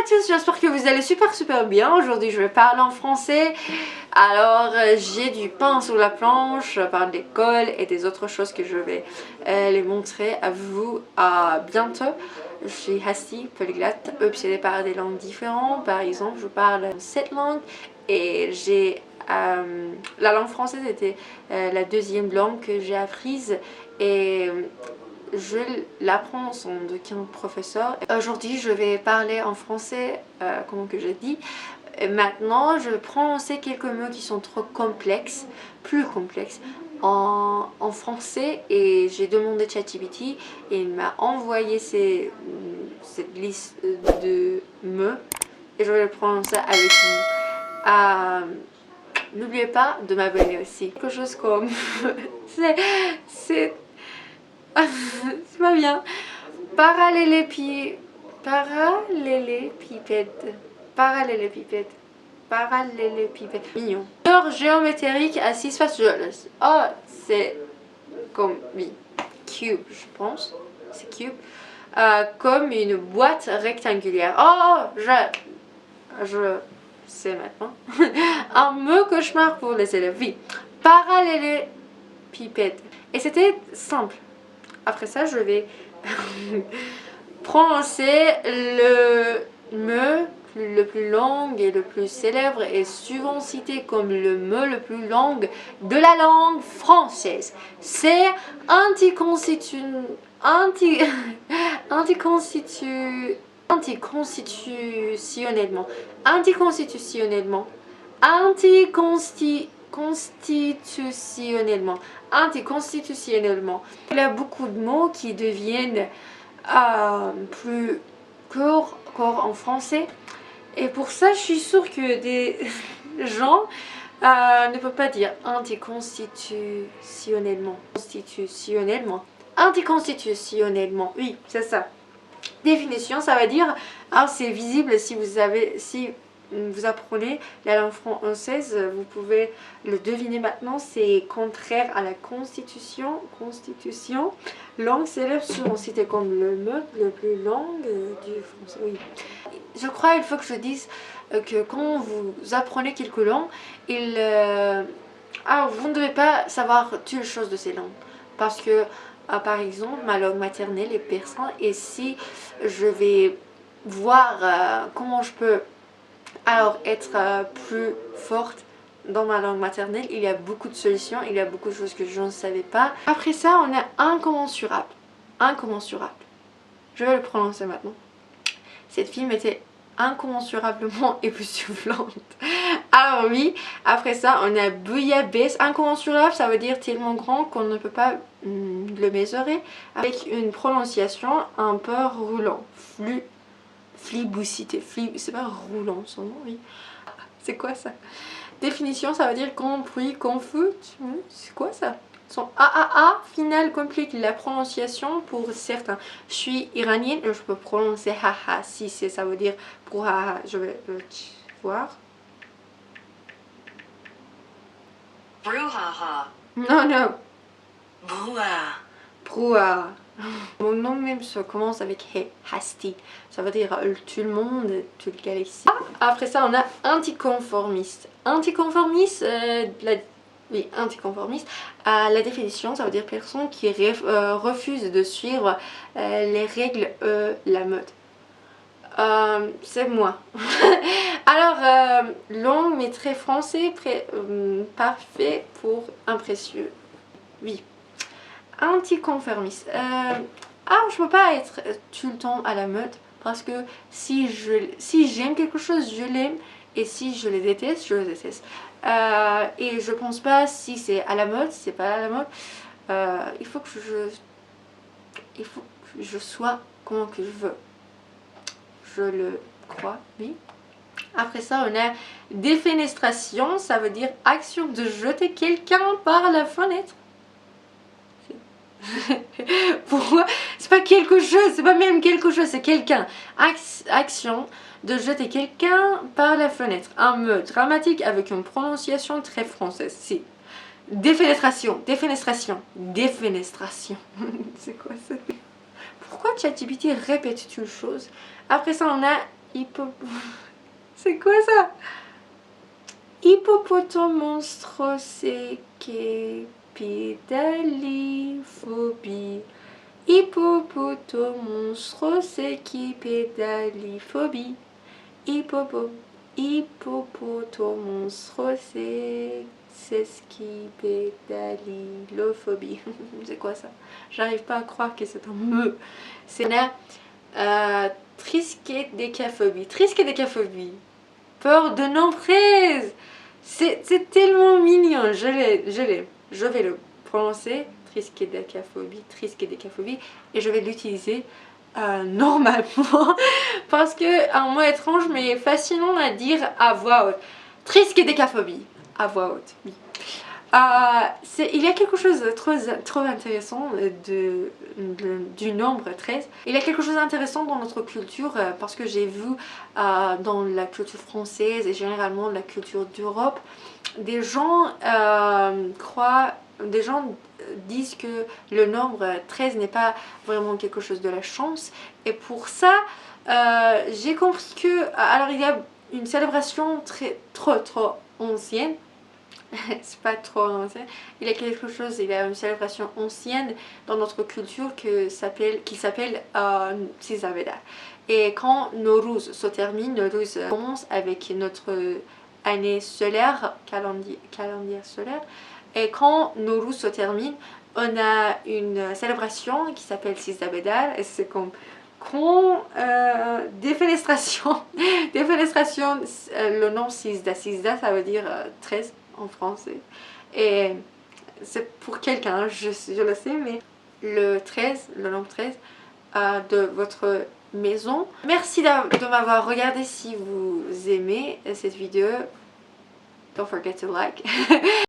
à tous, j'espère que vous allez super bien. Aujourd'hui je vais parler en français. Alors j'ai du pain sur la planche, je parle de l'école et des autres choses que je vais les montrer à vous à bientôt. Je suis Hasti, polyglotte, obsédée par des langues différentes. Par exemple, je parle 7 langues et j'ai la langue française était la deuxième langue que j'ai apprise et je l'apprends sans aucun professeur. Aujourd'hui, je vais parler en français, comment que je dis. Et maintenant, je vais prononcer quelques mots qui sont trop complexes, plus complexes, en français. Et j'ai demandé ChatGPT et il m'a envoyé cette liste de mots. Et je vais le prononcer avec vous. N'oubliez pas de m'abonner aussi. Quelque chose comme... c'est pas bien. Parallélépipède. Mignon. Figure géométrique à 6 faces. Oh, c'est comme... Oui. Cube, je pense. C'est cube. Comme une boîte rectangulaire. Oh, je sais maintenant. Un mot cauchemar pour les élèves. Oui. Parallélépipède. Et c'était simple. Après ça, je vais prononcer le mot le plus long et le plus célèbre et souvent cité comme le mot le plus long de la langue française. C'est anticonstitutionnellement. Il y a beaucoup de mots qui deviennent plus courts en français. Et pour ça, je suis sûre que des gens ne peuvent pas dire anticonstitutionnellement. Anticonstitutionnellement, oui, c'est ça. Définition, ça va dire, c'est visible si vous apprenez la langue française, vous pouvez le deviner maintenant, c'est contraire à la constitution. Langue célèbre souvent citée comme le mot le plus long du français. Oui. Je crois il faut que je dise que quand vous apprenez quelques langues, vous ne devez pas savoir toutes les choses de ces langues. Parce que, par exemple, ma langue maternelle est persan et si je vais voir comment je peux être plus forte dans ma langue maternelle, il y a beaucoup de solutions, il y a beaucoup de choses que je ne savais pas. Après ça, on a incommensurable. Je vais le prononcer maintenant. Cette fille était incommensurablement époustouflante. Alors oui, après ça, on a bouillabaisse. Incommensurable, ça veut dire tellement grand qu'on ne peut pas le mesurer. Avec une prononciation un peu roulant. Fliboucité. C'est pas roulant son nom, oui. C'est quoi ça? Définition, ça veut dire compris, confus. C'est quoi ça? Son AAA final complique la prononciation pour certains. Je suis iranienne et je peux prononcer haha si ça veut dire pour haha. Je vais le voir. Brouhaha. Non. Brouhaha. Mon nom même se commence avec He, Hasti. Ça veut dire tout le monde, toute la galaxie. Après ça, on a anticonformiste. Anticonformiste, anticonformiste. La définition, ça veut dire personne qui refuse de suivre les règles, la mode. C'est moi. Alors, long mais très français, parfait pour impressionnant. Oui. Anticonformiste. Je peux pas être tout le temps à la mode parce que si j'aime quelque chose, je l'aime et si je le déteste, je le déteste. Et je pense pas si c'est à la mode, si c'est pas à la mode. Il faut que je sois comment que je veux. Je le crois, oui. Après ça, on a défenestration, ça veut dire action de jeter quelqu'un par la fenêtre. Pourquoi? C'est pas quelque chose, c'est pas même quelque chose, c'est quelqu'un. Action de jeter quelqu'un par la fenêtre. Un mot dramatique avec une prononciation très française. Si. Défenestration. C'est quoi ça? Pourquoi ChatGPT répète une chose? Après ça, on a C'est quoi ça? Hippopotomonstrosecipédaliphobie. Hippopotomonstrosecipédaliphobie. Hippopotomonstrosecipédalilophobie. C'est quoi ça? J'arrive pas à croire que c'est un me. C'est triskaidekaphobie. Triskaidekaphobie. Peur de non 13. C'est tellement mignon. Je vais le prononcer. Triskaidekaphobie. Et je vais l'utiliser normalement. Parce que un mot étrange mais fascinant à dire à voix haute. Triskaidekaphobie. À voix haute. Oui. Il y a quelque chose de trop intéressant du nombre 13. Il y a quelque chose d'intéressant dans notre culture parce que j'ai vu dans la culture française et généralement la culture d'Europe, des gens disent que le nombre 13 n'est pas vraiment quelque chose de la chance. Et pour ça, j'ai compris que... Alors il y a une célébration trop ancienne. C'est pas trop ancien. Il y a une célébration ancienne dans notre culture qui s'appelle Sisaveda. Et quand Nowruz se termine, Nowruz commence avec notre année solaire, calendrier solaire. Et quand Nowruz se termine, on a une célébration qui s'appelle Sisaveda. Et c'est comme défenestration. Défenestration, le nom Sisda. Sisda, ça veut dire 13 en français. Et c'est pour quelqu'un, je le sais, mais le nombre 13 de votre maison. Merci de m'avoir regardé. Si vous aimez cette vidéo, don't forget to like.